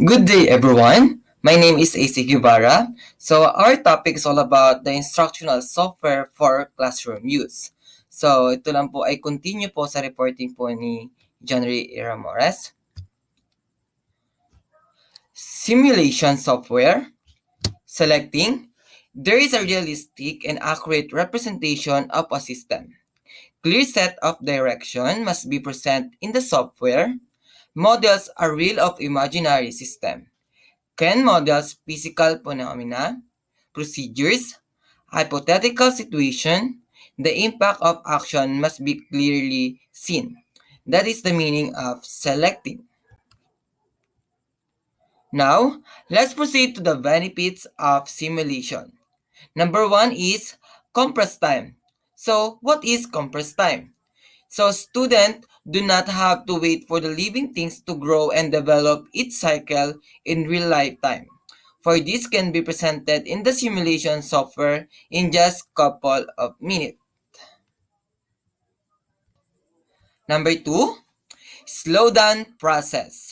Good day, everyone. My name is AC Guevara. So, our topic is all about the instructional software for classroom use. So, ito lang po ay continue po sa reporting po ni John Ray Ramores. Simulation software. Selecting. There is a realistic and accurate representation of a system. Clear set of direction must be present in the software. Models are real of imaginary system. Can models physical phenomena, procedures, hypothetical situation, the impact of action must be clearly seen. That is the meaning of selecting. Now, let's proceed to the benefits of simulation. Number one is compressed time. So, what is compressed time? So students do not have to wait for the living things to grow and develop its cycle in real lifetime. For this can be presented in the simulation software in just couple of minutes. Number two, slow down process.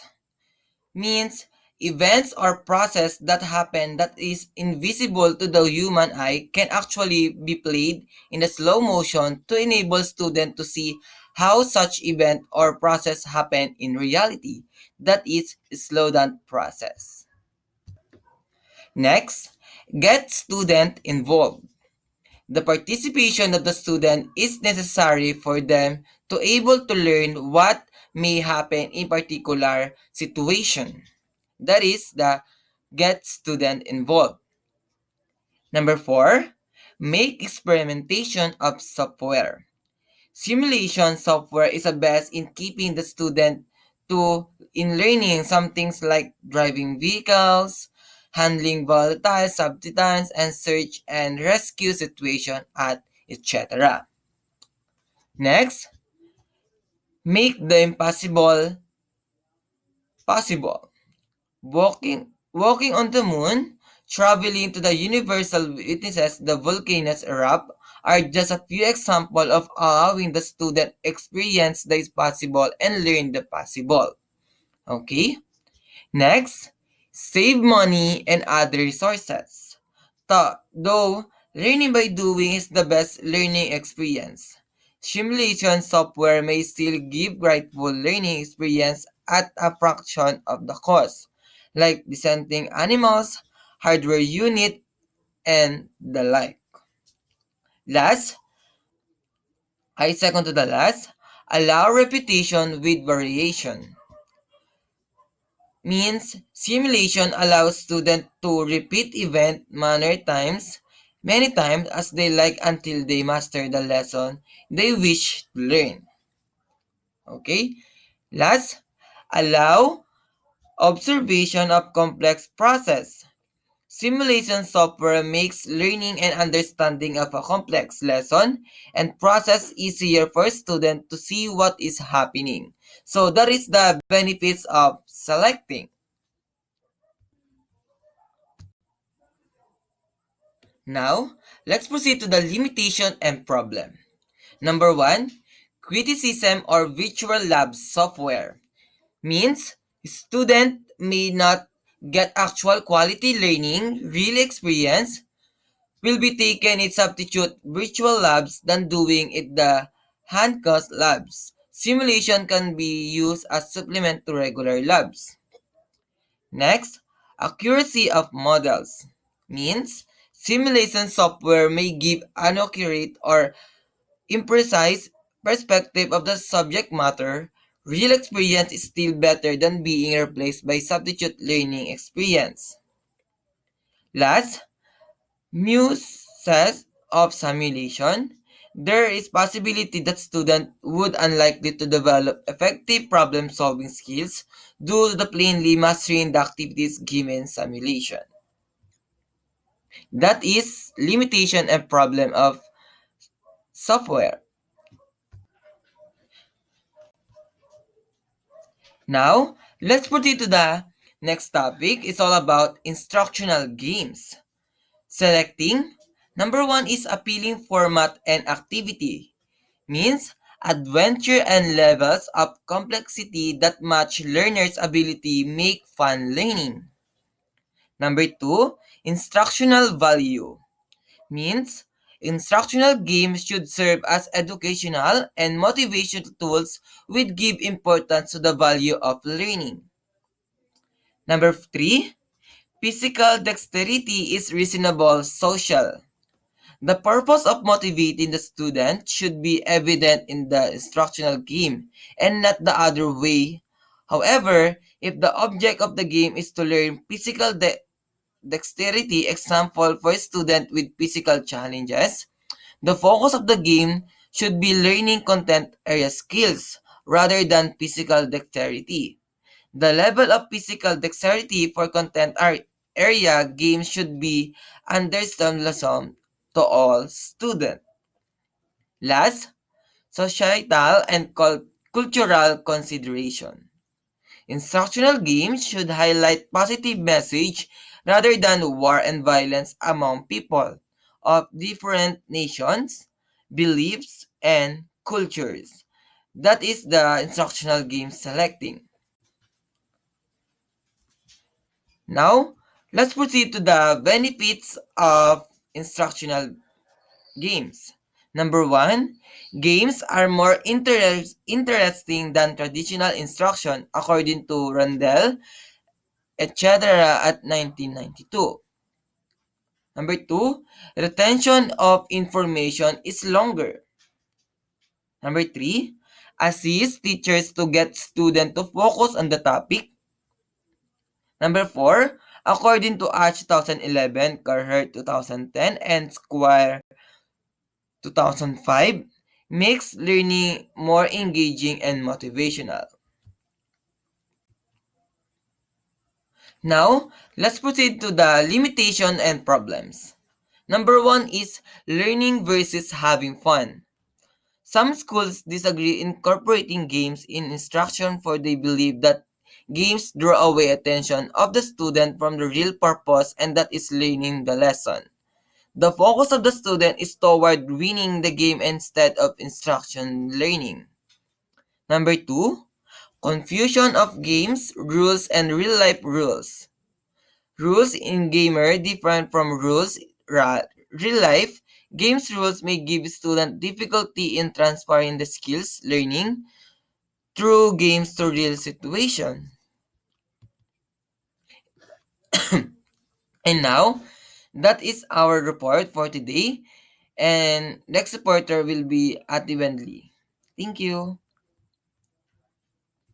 Means events or process that happen that is invisible to the human eye can actually be played in a slow motion to enable students to see how such event or process happen in reality. That is slow down process. Next, get student involved. The participation of the student is necessary for them to able to learn what may happen in particular situation. That is the get student involved. Number four, make experimentation of software. Simulation software is the best in keeping the student to in learning some things like driving vehicles, handling volatile substances, and search and rescue situation at etc. Next, make the impossible possible. Walking on the moon, traveling to the universal witnesses the volcanoes erupt are just a few examples of allowing the student experience the possible and learn the possible. Okay? Next, save money and other resources. Though learning by doing is the best learning experience, simulation software may still give grateful learning experience at a fraction of the cost, like descending animals, hardware unit, and the like. Last, I second to the last, allow repetition with variation. Means simulation allows students to repeat event many times as they like until they master the lesson they wish to learn. Okay? Last, allow observation of complex process. Simulation software makes learning and understanding of a complex lesson and process easier for students to see what is happening. So that is the benefits of selecting. Now, let's proceed to the limitation and problem. Number one, criticism or virtual lab software means student may not get actual quality learning, real experience will be taken in substitute virtual labs than doing it the hand-cast labs. Simulation can be used as supplement to regular labs. Next, accuracy of models means simulation software may give inaccurate or imprecise perspective of the subject matter. Real experience is still better than being replaced by substitute learning experience. Last, muses of simulation. There is possibility that students would unlikely to develop effective problem-solving skills due to the plainly mastering the activities given simulation. That is limitation and problem of software. Now, let's proceed to the next topic. It's all about instructional games. Selecting. Number one is appealing format and activity. Means Adventure and levels of complexity that match learners' ability make fun learning. Number 2, instructional value. Means, instructional games should serve as educational and motivational tools which give importance to the value of learning. Number 3, physical dexterity is reasonable social. The purpose of motivating the student should be evident in the instructional game and not the other way. However, if the object of the game is to learn physical dexterity, example for a student with physical challenges, the focus of the game should be learning content area skills rather than physical dexterity. The level of physical dexterity for content area games should be understandable to all students. Last, societal and cultural consideration. Instructional games should highlight positive message rather than war and violence among people of different nations, beliefs, and cultures. That is the instructional game selecting. Now, let's proceed to the benefits of instructional games. Number 1, games are more interesting than traditional instruction according to Randall, etc. at 1992. Number 2, retention of information is longer. Number 3, assist teachers to get students to focus on the topic. Number 4, according to Arch 2011, Carher 2010, and Squire 2005, makes learning more engaging and motivational. Now, let's proceed to the limitation and problems. Number 1 is learning versus having fun. Some schools disagree incorporating games in instruction for they believe that games draw away attention of the student from the real purpose and that is learning the lesson. The focus of the student is toward winning the game instead of instruction learning. Number 2, confusion of games, rules, and real-life rules. Rules in gamer different from rules real life. Games rules may give students difficulty in transferring the skills learning through games to real situation. And now, that is our report for today. And next reporter will be Ati Wendley. Thank you.